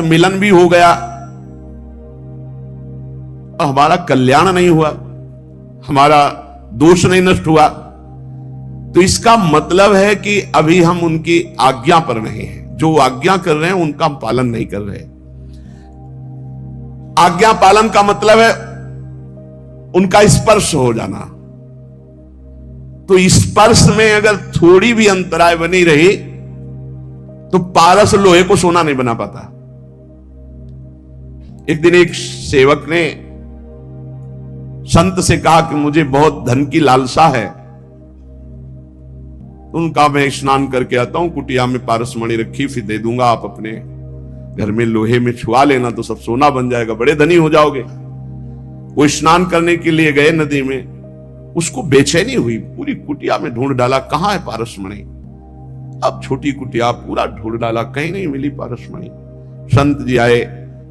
संत मिलन भी हो गया और हमारा कल्याण नहीं हुआ, हमारा दोष नहीं नष्ट हुआ, तो इसका मतलब है कि अभी हम उनकी आज्ञा पर नहीं हैं। जो आज्ञा कर रहे हैं उनका हम पालन नहीं कर रहे। आज्ञा पालन का मतलब है उनका स्पर्श हो जाना। तो स्पर्श में अगर थोड़ी भी अंतराय बनी रही तो पारस लोहे को सोना नहीं बना पाता। एक दिन एक सेवक ने संत से कहा कि मुझे बहुत धन की लालसा है। उनका मैं स्नान करके आता हूं, कुटिया में पारसमणि रखी, फिर दे दूंगा, आप अपने घर में लोहे में छुआ लेना तो सब सोना बन जाएगा, बड़े धनी हो जाओगे। वो स्नान करने के लिए गए नदी में, उसको बेचैनी हुई, पूरी कुटिया में ढूंढ डाला, कहां है पारसमणि। अब छोटी कुटिया पूरा ढूंढ डाला, कहीं नहीं मिली पारसमणि। संत जी आए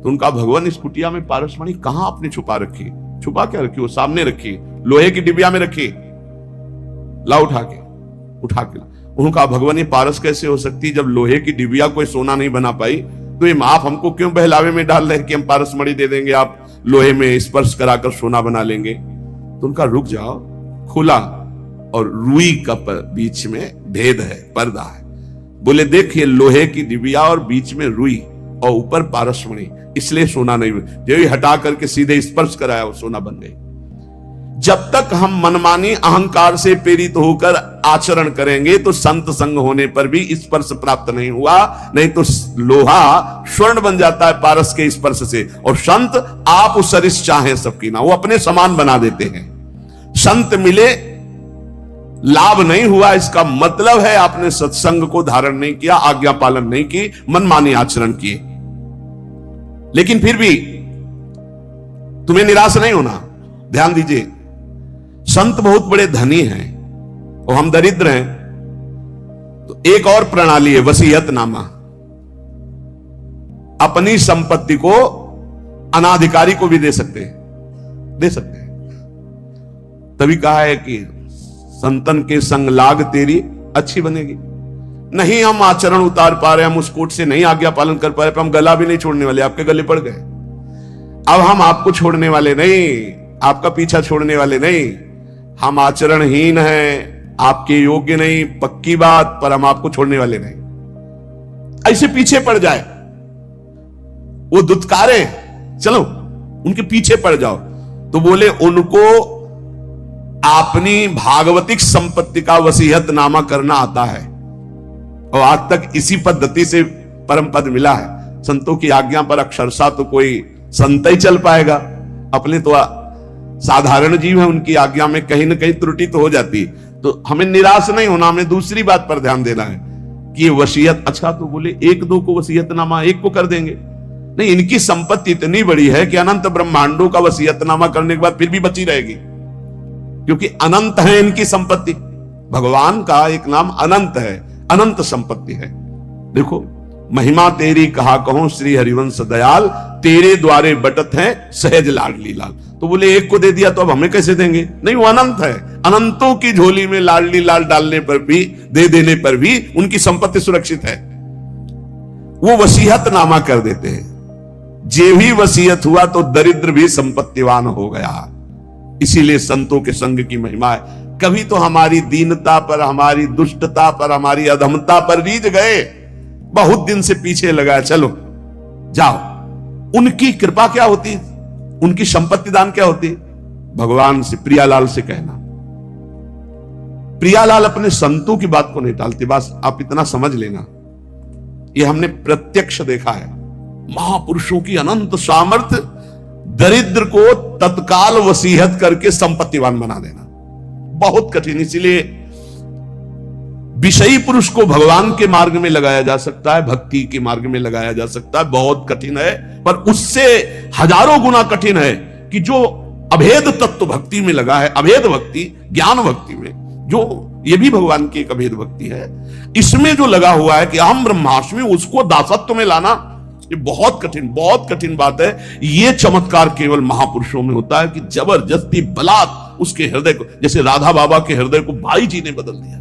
तो उनका, भगवान इस कुटिया में पारसमणि कहां आपने छुपा रखी? छुपा क्या रखी? वो सामने रखी, लोहे की डिबिया में रखी, ला उठा के उनका, भगवान ये पारस कैसे हो सकती? जब लोहे की डिबिया कोई सोना नहीं बना पाई तो ये आप हमको क्यों बहलावे में डाल रहे हैं कि हम पारसमणि दे देंगे, आप लोहे में स्पर्श कराकर सोना बना लेंगे। तो उनका, रुक जाओ, खुला और रुई का बीच में भेद है, पर्दा है। बोले देखिए, लोहे की डिबिया और बीच में रुई और ऊपर पारसमणि, इसलिए सोना नहीं, जो हटा करके सीधे स्पर्श कराया वो सोना बन गई। जब तक हम मनमानी अहंकार से प्रेरित होकर आचरण करेंगे तो संत संग होने पर भी स्पर्श प्राप्त नहीं हुआ। नहीं तो लोहा स्वर्ण बन जाता है पारस के स्पर्श से, और संत आप उस सरिस चाहे सबकी ना, वो अपने समान बना देते हैं। संत मिले, लाभ नहीं हुआ, इसका मतलब है आपने सत्संग को धारण नहीं किया, आज्ञा पालन नहीं की, मनमानी आचरण किए। लेकिन फिर भी तुम्हें निराश नहीं होना। ध्यान दीजिए, संत बहुत बड़े धनी हैं और हम दरिद्र हैं, तो एक और प्रणाली है, वसीयतनामा। अपनी संपत्ति को अनाधिकारी को भी दे सकते हैं। तभी कहा है कि संतन के संग लाग तेरी अच्छी बनेगी। नहीं हम आचरण उतार पा रहे, हम उस कोट से नहीं आज्ञा पालन कर पा रहे, पर हम गला भी नहीं छोड़ने वाले, आपके गले पड़ गए। अब हम आपको छोड़ने वाले नहीं, आपका पीछा छोड़ने वाले नहीं, हम आचरणहीन हैं, आपके योग्य नहीं, पक्की बात, पर हम आपको छोड़ने वाले नहीं। ऐसे पीछे पड़ जाए, वो दुत्कारे, चलो उनके पीछे पड़ जाओ, तो बोले उनको अपनी भागवतिक संपत्ति का वसीयतनामा करना आता है, और आज तक इसी पद्धति से परम पद मिला है। संतों की आज्ञा पर अक्षरशः तो कोई संत ही चल पाएगा, अपने तो साधारण जीव है, उनकी आज्ञा में कहीं ना कहीं त्रुटि तो हो जाती। तो हमें निराश नहीं होना, हमें दूसरी बात पर ध्यान देना है कि ये वसीयत, अच्छा तो बोले एक दो को वसीयतनामा एक को कर देंगे, नहीं, इनकी संपत्ति इतनी बड़ी है कि अनंत ब्रह्मांडों का वसीयतनामा करने के बाद फिर भी बची रहेगी, क्योंकि अनंत है इनकी संपत्ति। भगवान का एक नाम अनंत है, अनंत संपत्ति है। देखो, महिमा तेरी कहा कहूं श्री हरिवंश दयाल, तेरे द्वारे बटत है सहज लाडली लाल। तो बोले एक को दे दिया तो अब हमें कैसे देंगे? नहीं, वो अनंत है, अनंतों की झोली में लाडली लाल डालने पर भी, दे देने पर भी उनकी संपत्ति सुरक्षित है। वो वसीयतनामा कर देते हैं। जे भी वसीयत हुआ तो दरिद्र भी संपत्तिवान हो गया। इसीलिए संतों के संग की महिमा है। कभी तो हमारी दीनता पर, हमारी दुष्टता पर, हमारी अधमता पर रीझ गए, बहुत दिन से पीछे लगा, चलो जाओ। उनकी कृपा क्या होती, उनकी संपत्ति दान क्या होती? भगवान से, प्रियालाल से कहना। प्रियालाल अपने संतों की बात को नहीं टालते, बस आप इतना समझ लेना, ये हमने प्रत्यक्ष देखा है। महापुरुषों की अनंत सामर्थ्य दरिद्र को तत्काल वसीयत करके संपत्तिवान बना देना बहुत कठिन। इसीलिए विषयी पुरुष को भगवान के मार्ग में लगाया जा सकता है, भक्ति के मार्ग में लगाया जा सकता है, बहुत कठिन है। पर उससे हजारों गुना कठिन है कि जो अभेद तत्व भक्ति में लगा है, अभेद भक्ति, ज्ञान भक्ति में, जो ये भी भगवान की एक अभेद भक्ति है, इसमें जो लगा हुआ है कि अहम ब्रह्मास्मि, उसको दासत्व में लाना, ये बहुत कठिन बात है। ये चमत्कार केवल महापुरुषों में होता है कि जबरदस्ती बलात् उसके हृदय को, जैसे राधा बाबा के हृदय को भाई जी ने बदल दिया,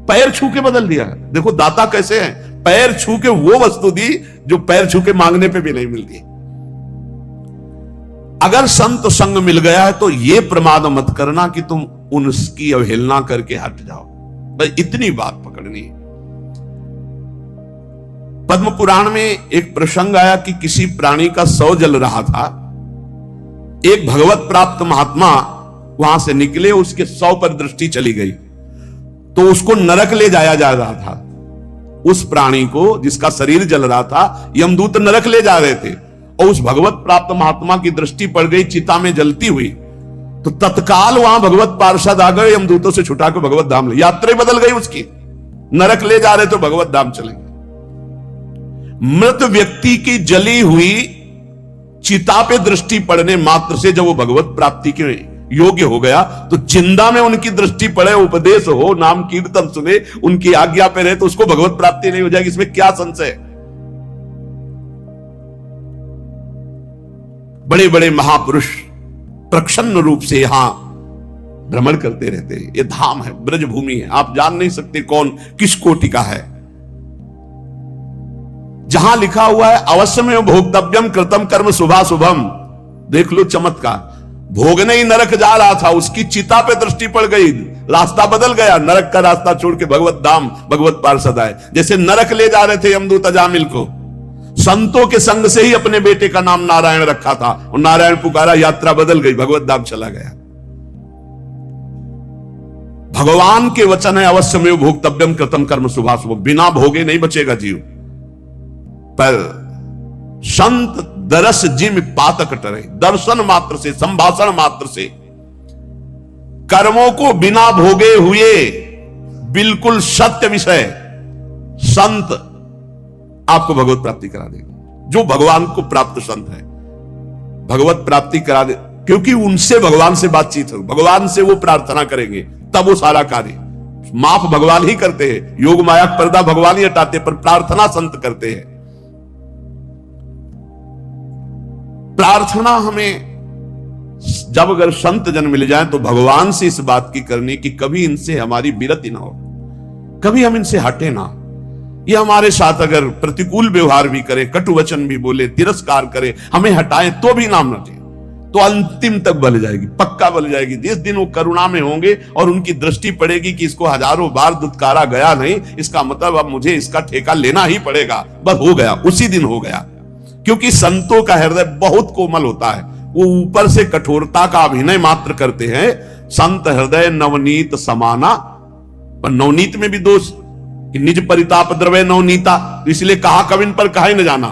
पैर छू के बदल दिया। देखो दाता कैसे हैं, पैर छू के वो वस्तु दी जो पैर छू के मांगने पे भी नहीं मिलती। अगर संत संग मिल गया है तो ये प्रमाद मत करना कि तुम उनकी अवहेलना करके हट जाओ। बस इतनी बात पकड़नी है। पद्म पुराण में एक प्रसंग आया कि किसी प्राणी का शव जल रहा था। एक भगवत प्राप्त महात्मा वहां से निकले, उसके शव पर दृष्टि चली गई तो उसको नरक ले जाया जा रहा था। उस प्राणी को जिसका शरीर जल रहा था यमदूत नरक ले जा रहे थे और उस भगवत प्राप्त महात्मा की दृष्टि पड़ गई चिता में जलती हुई, तो तत्काल वहां भगवत पार्षद आ गए, यमदूतों से छुटा के भगवत धाम ले। यात्रा बदल गई उसकी, नरक ले जा रहे तो भगवत धाम चले गए। मृत व्यक्ति की जली हुई चिता पे दृष्टि पड़ने मात्र से जब वो भगवत प्राप्ति के योग्य हो गया, तो जिंदा में उनकी दृष्टि पड़े, उपदेश हो, नाम कीर्तन सुने, उनकी आज्ञा पे रहे तो उसको भगवत प्राप्ति नहीं हो जाएगी, इसमें क्या संशय। बड़े बड़े महापुरुष प्रसन्न रूप से यहां भ्रमण करते रहते हैं। ये धाम है, ब्रजभूमि है, आप जान नहीं सकते कौन किस कोटि का है। जहां लिखा हुआ है अवश्यमेव भोक्तव्यम कृतम कर्म शुभाशुभम, देख लो चमत्कार। भोगने ही नरक जा रहा था, उसकी चिता पे दृष्टि पड़ गई, रास्ता बदल गया, नरक का रास्ता छोड़ के भगवत धाम भगवत पार्षद आए। जैसे नरक ले जा रहे थे यमदूत अजामिल को, संतों के संग से ही अपने बेटे का नाम नारायण रखा था और नारायण पुकारा, यात्रा बदल गई, भगवत धाम चला गया। भगवान के वचन है अवश्यमेव भोक्तव्यम कृतम कर्म शुभाशुभम, बिना भोगे नहीं बचेगा जीव। पर संत दरस जिम पातक टरे, दर्शन मात्र से, संभाषण मात्र से, कर्मों को बिना भोगे हुए बिल्कुल सत्य विषय संत आपको भगवत प्राप्ति करा देगा। जो भगवान को प्राप्त संत है भगवत प्राप्ति करा दे, क्योंकि उनसे भगवान से बातचीत हो, भगवान से वो प्रार्थना करेंगे तब वो सारा कार्य माफ भगवान ही करते हैं। योग माया पर्दा भगवान ही हटाते, पर प्रार्थना संत करते हैं। प्रार्थना हमें जब अगर संत जन मिल जाए तो भगवान से इस बात की करनी कि कभी इनसे हमारी विरति ना हो, कभी हम इनसे हटे ना। ये हमारे साथ अगर प्रतिकूल व्यवहार भी करे, कटु वचन भी बोले, तिरस्कार करे, हमें हटाएं तो भी नाम रटे, तो अंतिम तक बल जाएगी, पक्का बल जाएगी। जिस दिन वो करुणा में होंगे और उनकी दृष्टि पड़ेगी कि इसको हजारों बार दुत्कारा गया नहीं, इसका मतलब अब मुझे इसका ठेका लेना ही पड़ेगा, बस हो गया, उसी दिन हो गया। क्योंकि संतों का हृदय बहुत कोमल होता है, वो ऊपर से कठोरता का अभिनय मात्र करते हैं। संत हृदय नवनीत समाना, पर नवनीत में भी दोष कि निज परिताप द्रव्य नवनीता, इसलिए कहा कविन पर कहा ही न जाना।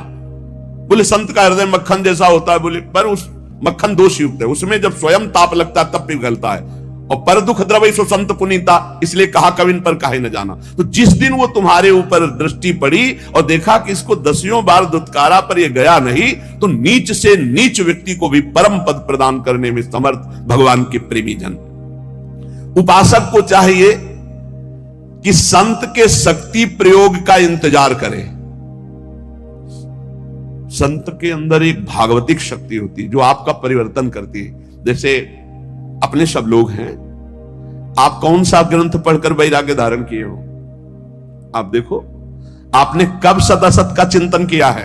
बोले संत का हृदय मक्खन जैसा होता है, बोले पर उस मक्खन दोष युक्त है, उसमें जब स्वयं ताप लगता है तब पिघलता है। और पर दुख द्रव्य सो संत पुनीता, इसलिए कहा कविन पर कहा ही न जाना। तो जिस दिन वो तुम्हारे ऊपर दृष्टि पड़ी और देखा कि इसको दसियों बार दुत्कारा पर ये गया नहीं, तो नीच से नीच व्यक्ति को भी परम पद प्रदान करने में समर्थ भगवान के प्रेमी जन। उपासक को चाहिए कि संत के शक्ति प्रयोग का इंतजार करे। संत के अंदर एक भागवतिक शक्ति होती है जो आपका परिवर्तन करती है। जैसे अपने सब लोग हैं, आप कौन सा ग्रंथ पढ़कर वैराग्य धारण किए हो? आप देखो, आपने कब सत असत का चिंतन किया है,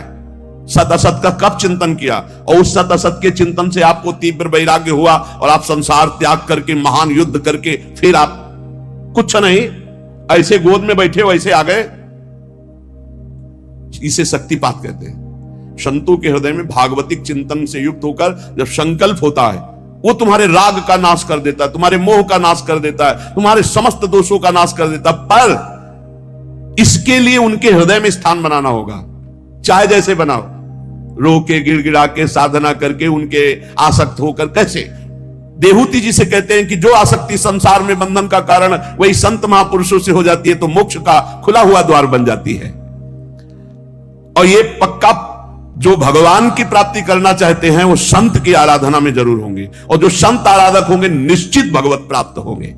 सत असत का कब चिंतन किया, और उस सत असत के चिंतन से आपको तीव्र वैराग्य हुआ और आप संसार त्याग करके महान युद्ध करके फिर आप कुछ नहीं ऐसे गोद में बैठे वैसे आ गए। इसे शक्तिपात कहते हैं। संतों के हृदय में भागवतिक चिंतन से युक्त होकर जब संकल्प होता है, वो तुम्हारे राग का नाश कर देता है, तुम्हारे मोह का नाश कर देता है, तुम्हारे समस्त दोषों का नाश कर देता है। पर इसके लिए उनके हृदय में स्थान बनाना होगा। चाहे जैसे बनाओ, रो के गिड़गिड़ा के साधना करके उनके आसक्त होकर, कैसे देहूती जी से कहते हैं कि जो आसक्ति संसार में बंधन का कारण वही संत महापुरुषों से हो जाती है तो मोक्ष का खुला हुआ द्वार बन जाती है। और ये पक्का जो भगवान की प्राप्ति करना चाहते हैं वो संत की आराधना में जरूर होंगे, और जो संत आराधक होंगे निश्चित भगवत प्राप्त होंगे।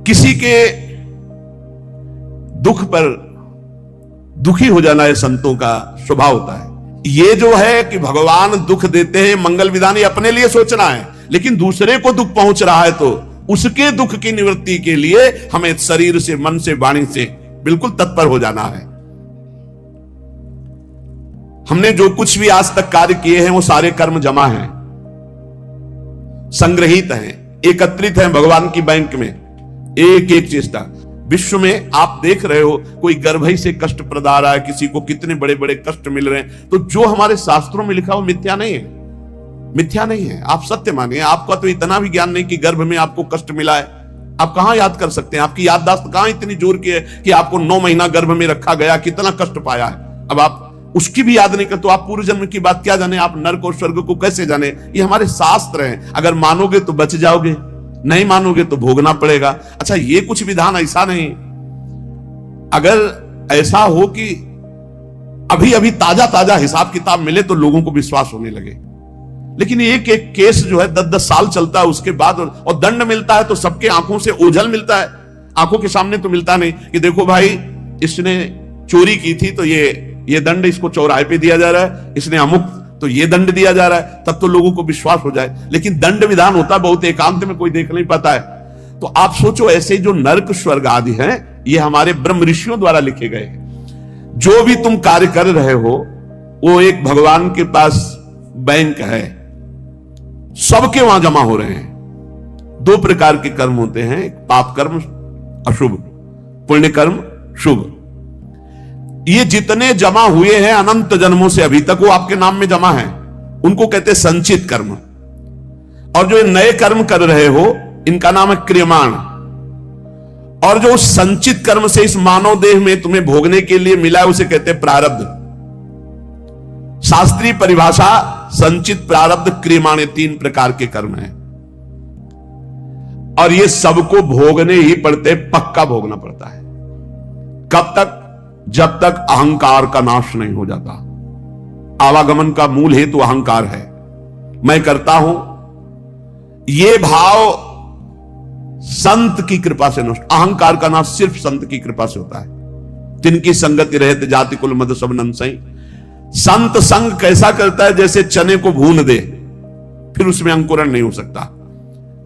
किसी के दुख पर दुखी हो जाना ये संतों का स्वभाव होता है। ये जो है कि भगवान दुख देते हैं, मंगल विधान, ये अपने लिए सोचना है, लेकिन दूसरे को दुख पहुंच रहा है तो उसके दुख की निवृत्ति के लिए हमें शरीर से, मन से, वाणी से बिल्कुल तत्पर हो जाना है। हमने जो कुछ भी आज तक कार्य किए हैं वो सारे कर्म जमा हैं, संग्रहित हैं, एकत्रित हैं भगवान की बैंक में। एक एक चेष्टा विश्व में आप देख रहे हो, कोई गर्भई से कष्ट प्रदा रहा है, किसी को कितने बड़े बड़े कष्ट मिल रहे हैं, तो जो हमारे शास्त्रों में लिखा वो मिथ्या नहीं है, मिथ्या नहीं है। आप सत्य मानिए। आपका तो इतना भी ज्ञान नहीं कि गर्भ में आपको कष्ट मिला है, आप कहां याद कर सकते हैं? आपकी याददाश्त कहां इतनी जोर की है कि आपको 9 महीना गर्भ में रखा गया, कितना कष्ट पाया है। अब आप उसकी भी याद नहीं कर तो आप पूर्व जन्म की बात क्या जाने, आप नरक और स्वर्ग को कैसे जाने? ये हमारे शास्त्र हैं। अगर मानोगे तो बच जाओगे, नहीं मानोगे तो भोगना पड़ेगा। अच्छा, ये कुछ विधान ऐसा नहीं, अगर ऐसा हो कि अभी अभी ताजा ताजा हिसाब किताब मिले तो लोगों को विश्वास होने लगे, लेकिन एक एक केस जो है 10-10 साल चलता है, उसके बाद और दंड मिलता है तो सबके आंखों से ओझल मिलता है, आंखों के सामने तो मिलता नहीं कि देखो भाई इसने चोरी की थी तो ये दंड इसको चौराहे पे दिया जा रहा है, इसने अमुक तो ये दंड दिया जा रहा है, तब तो लोगों को विश्वास हो जाए। लेकिन दंड विधान होता है बहुत एकांत में, कोई देख नहीं पाता है। तो आप सोचो, ऐसे जो नरक स्वर्ग आदि हैं, ये हमारे ब्रह्म ऋषियों द्वारा लिखे गए हैं। जो भी तुम कार्य कर रहे हो वो एक भगवान के पास बैंक है, सबके वहां जमा हो रहे हैं। 2 प्रकार के कर्म होते हैं, एक पाप कर्म अशुभ, पुण्य कर्म शुभ। ये जितने जमा हुए हैं अनंत जन्मों से अभी तक, वो आपके नाम में जमा है, उनको कहते हैं संचित कर्म। और जो नए कर्म कर रहे हो इनका नाम है क्रियमाण। और जो संचित कर्म से इस मानव देह में तुम्हें भोगने के लिए मिला है उसे कहते हैं प्रारब्ध। शास्त्रीय परिभाषा संचित, प्रारब्ध, क्रियमाण, 3 प्रकार के कर्म हैं। और ये सबको भोगने ही पड़ते, पक्का भोगना पड़ता है। कब तक? जब तक अहंकार का नाश नहीं हो जाता। आवागमन का मूल हेतु अहंकार है, मैं करता हूं, ये भाव संत की कृपा से नष्ट। अहंकार का नाश सिर्फ संत की कृपा से होता है। तिनकी संगति रहत जाति कुल मद सब नंसई। संत संग कैसा करता है? जैसे चने को भून दे, फिर उसमें अंकुरण नहीं हो सकता,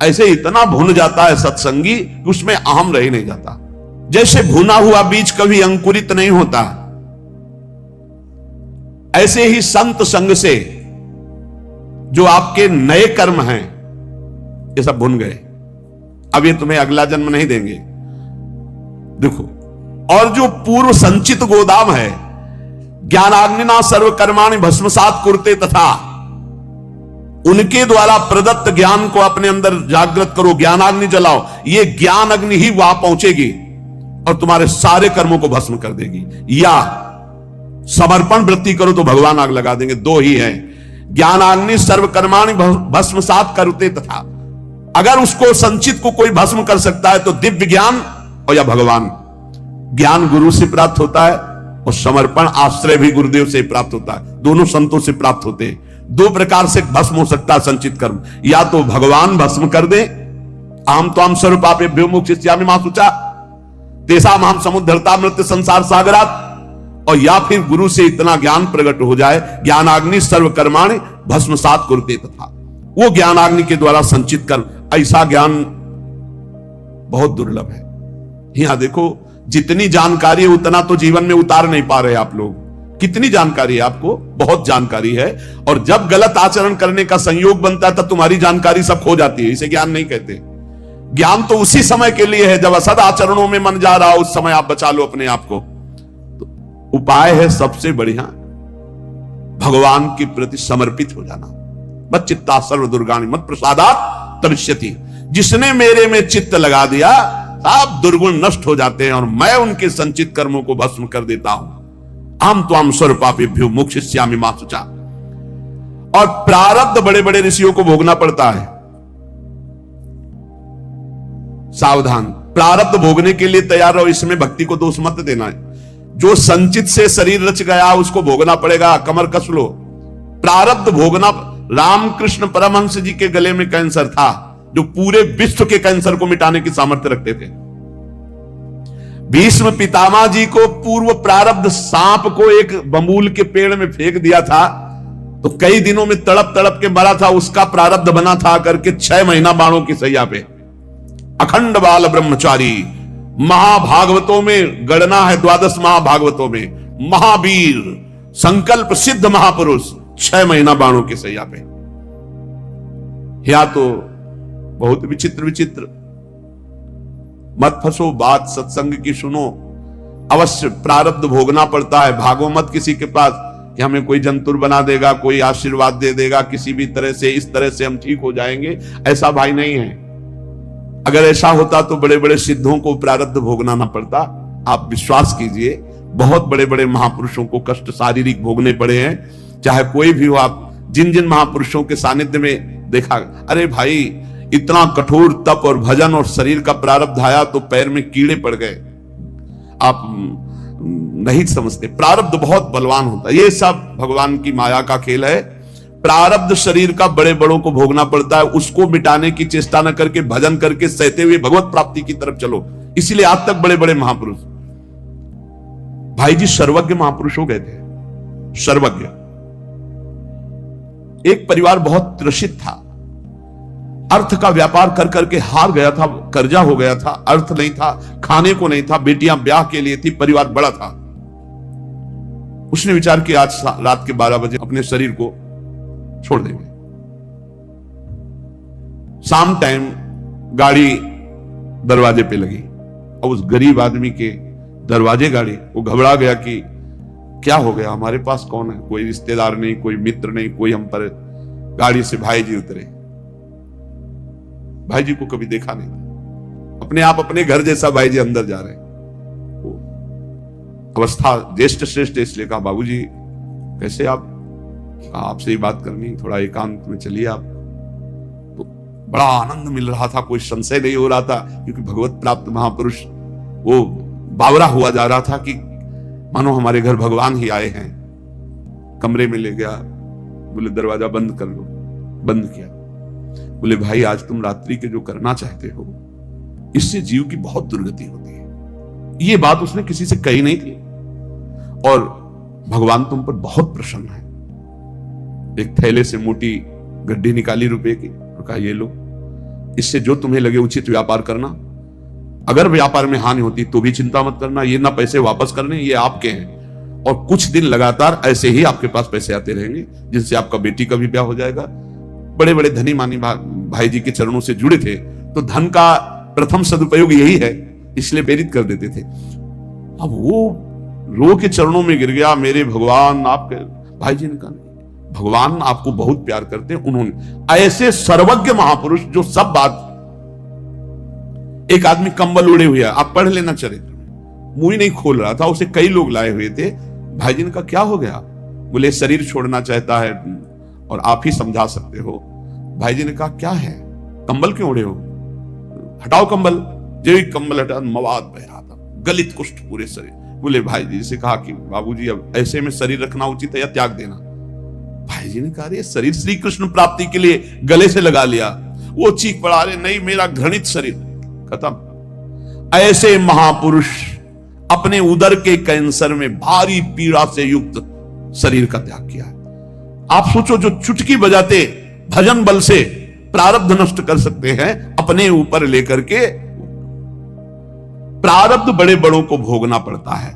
ऐसे इतना भून जाता है सत्संगी कि उसमें अहम रह नहीं जाता। जैसे भुना हुआ बीज कभी अंकुरित नहीं होता, ऐसे ही संत संग से जो आपके नए कर्म हैं ये सब भुन गए, अब ये तुम्हें अगला जन्म नहीं देंगे। देखो, और जो पूर्व संचित गोदाम है, ज्ञानाग्निना सर्व कर्माणि भस्मसात कुरुते, तथा उनके द्वारा प्रदत्त ज्ञान को अपने अंदर जागृत करो, ज्ञानाग्नि जलाओ। ये ज्ञान अग्नि ही वहां पहुंचेगी और तुम्हारे सारे कर्मों को भस्म कर देगी। या समर्पण वृत्ति करो तो भगवान आग लगा देंगे। 2 ही है, ज्ञानाग्नि सर्व कर्माणि भस्मसात करुते, तथा अगर उसको संचित को कोई भस्म कर सकता है तो दिव्य ज्ञान और या भगवान। ज्ञान गुरु से प्राप्त होता है और समर्पण आश्रय भी गुरुदेव से प्राप्त होता है, दोनों संतों से प्राप्त होते हैं। 2 प्रकार से भस्म हो सकता है संचित कर्म, या तो भगवान भस्म कर दे, अहम त्वाम स्वरूपापेभ्यो मोक्षयिष्यामि मा शुचा तेषाम् अहम समुद्धरता मृत्यु संसार सागरात्, और या फिर गुरु से इतना ज्ञान प्रकट हो जाए, ज्ञानाग्नि सर्व कर्माणि भस्मसात कुरुते, तथा वो ज्ञानाग्नि के द्वारा संचित कर्म। ऐसा ज्ञान बहुत दुर्लभ है। यहां देखो, जितनी जानकारी है उतना तो जीवन में उतार नहीं पा रहे आप लोग। कितनी जानकारी है आपको? बहुत जानकारी है, और जब गलत आचरण करने का संयोग बनता है तब तुम्हारी जानकारी सब खो जाती है। इसे ज्ञान नहीं कहते। ज्ञान तो उसी समय के लिए है जब असद आचरणों में मन जा रहा हो, उस समय आप बचा लो अपने आप को। तो उपाय है सबसे बढ़िया, भगवान के प्रति समर्पित हो जाना। मत चित्ता सर्व दुर्गाणि मत प्रसादात् तरिष्यति। जिसने मेरे में चित्त लगा दिया, सब दुर्गुण नष्ट हो जाते हैं और मैं उनके संचित कर्मों को भस्म कर देता हूं। अहम त्वाम स्वरूपापेभ्यो मोक्षयिष्यामि मा शुचा। और प्रारब्ध बड़े बड़े ऋषियों को भोगना पड़ता है। सावधान, प्रारब्ध भोगने के लिए तैयार रहो, इसमें भक्ति को दोष मत देना है। जो संचित से शरीर रच गया उसको भोगना पड़ेगा, कमर कस लो। प्रारब्ध भोगना। रामकृष्ण परमहंस जी के गले में कैंसर था, जो पूरे विश्व के कैंसर को मिटाने की सामर्थ्य रखते थे। भीष्म पितामह जी को पूर्व प्रारब्ध सांप को एक बबूल के पेड़ में फेंक दिया था, तो कई दिनों में तड़प तड़प के मरा था। उसका प्रारब्ध बना था करके 6 महीना बाणों की सैया पे, अखंड बाल ब्रह्मचारी। महाभागवतों में गणना है, 12 महाभागवतों में महावीर, संकल्प सिद्ध महापुरुष 6 महीना बाणों की सैया पे। या तो बहुत विचित्र विचित्र। मत फंसो, बात सत्संग की सुनो। अवश्य प्रारब्ध भोगना पड़ता है। भागो मत किसी के पास कि हमें कोई जंतुर बना देगा, कोई आशीर्वाद दे देगा, किसी भी तरह से इस तरह से हम ठीक हो जाएंगे। ऐसा भाई नहीं है। अगर ऐसा होता तो बड़े बड़े सिद्धों को प्रारब्ध भोगना ना पड़ता। आप विश्वास कीजिए, बहुत बड़े बड़े महापुरुषों को कष्ट शारीरिक भोगने पड़े हैं। चाहे कोई भी हो, आप जिन जिन महापुरुषों के सानिध्य में देखा, अरे भाई इतना कठोर तप और भजन और शरीर का प्रारब्ध आया तो पैर में कीड़े पड़ गए। आप नहीं समझते, प्रारब्ध बहुत बलवान होता है। ये सब भगवान की माया का खेल है। प्रारब्ध शरीर का बड़े बड़ों को भोगना पड़ता है। उसको मिटाने की चेष्टा न करके भजन करके सहते हुए भगवत प्राप्ति की तरफ चलो। इसीलिए आज तक बड़े बड़े महापुरुष, भाई जी सर्वज्ञ महापुरुष हो गए थे। सर्वज्ञ। एक परिवार बहुत त्रसित था, अर्थ का व्यापार कर करके हार गया था, कर्जा हो गया था, अर्थ नहीं था, खाने को नहीं था, बेटियां ब्याह के लिए थी, परिवार बड़ा था। उसने विचार किया आज रात के 12 बजे अपने शरीर को छोड़ देंगे। शाम टाइम गाड़ी दरवाजे पे लगी और उस गरीब आदमी के दरवाजे गाड़ी, वो घबरा गया कि क्या हो गया, हमारे पास कौन है, कोई रिश्तेदार नहीं, कोई मित्र नहीं, कोई हम पर। गाड़ी से भाई जी उतरे। भाई जी को कभी देखा नहीं था, अपने आप अपने घर जैसा भाई जी अंदर जा रहे हैं। अवस्था ज्येष्ठ श्रेष्ठ, इसलिए कहा बाबूजी कैसे आप, आपसे ही बात करनी, थोड़ा एकांत में चलिए आप। तो बड़ा आनंद मिल रहा था, कोई संशय नहीं हो रहा था, क्योंकि भगवत प्राप्त महापुरुष वो बावरा हुआ जा रहा था कि मानो हमारे घर भगवान ही आए हैं। कमरे में ले गया, बोले दरवाजा बंद कर लो। बंद किया। बोले भाई आज तुम रात्रि के जो करना चाहते हो, इससे जीव की बहुत दुर्गति होती है। ये बात उसने किसी से कही नहीं थी और भगवान तुम पर बहुत प्रसन्न है। एक थैले से मोटी गड्डी निकाली रुपए की, कहा ये लो, इससे जो तुम्हें लगे उचित व्यापार करना। अगर व्यापार में हानि होती तो भी चिंता मत करना, ये ना पैसे वापस करने, ये आपके हैं। और कुछ दिन लगातार ऐसे ही आपके पास पैसे आते रहेंगे, जिनसे आपका बेटी का भी ब्याह हो जाएगा। बड़े बड़े धनी मानी भाई जी के चरणों से जुड़े थे, तो धन का प्रथम सदुपयोग यही है, इसलिए प्रेरित कर देते थे। अब वो रो के चरणों में गिर गया, मेरे भगवान आपके। भाई जी ने कहा भगवान आपको बहुत प्यार करते हैं। उन्होंने ऐसे सर्वज्ञ महापुरुष जो सब बात। एक आदमी कंबल उड़े हुए, आप पढ़ लेना चरित्र, मुंह नहीं खोल रहा था, उसे कई लोग लाए हुए थे। भाई जी ने कहा क्या हो गया? बोले शरीर छोड़ना चाहता है और आप ही समझा सकते हो। भाई जी ने कहा क्या है, कंबल क्यों उड़े हो? हटाओ कंबल। जो ही कंबल हटा, मवाद बह रहा था, गलित कुष्ठ पूरे शरीर। बोले भाई जी से कहा कि बाबूजी अब ऐसे में शरीर रखना उचित है या त्याग देना? भाई जी ने कहा ये शरीर श्री कृष्ण प्राप्ति के लिए गले से लगा लिया। वो चीख पड़ा, अरे नहीं मेरा घृणित शरीर। खत्म। ऐसे महापुरुष अपने उदर के कैंसर में भारी पीड़ा से युक्त शरीर का त्याग किया। आप सोचो, जो चुटकी बजाते भजन बल से प्रारब्ध नष्ट कर सकते हैं अपने ऊपर लेकर के, प्रारब्ध बड़े बड़ों को भोगना पड़ता है।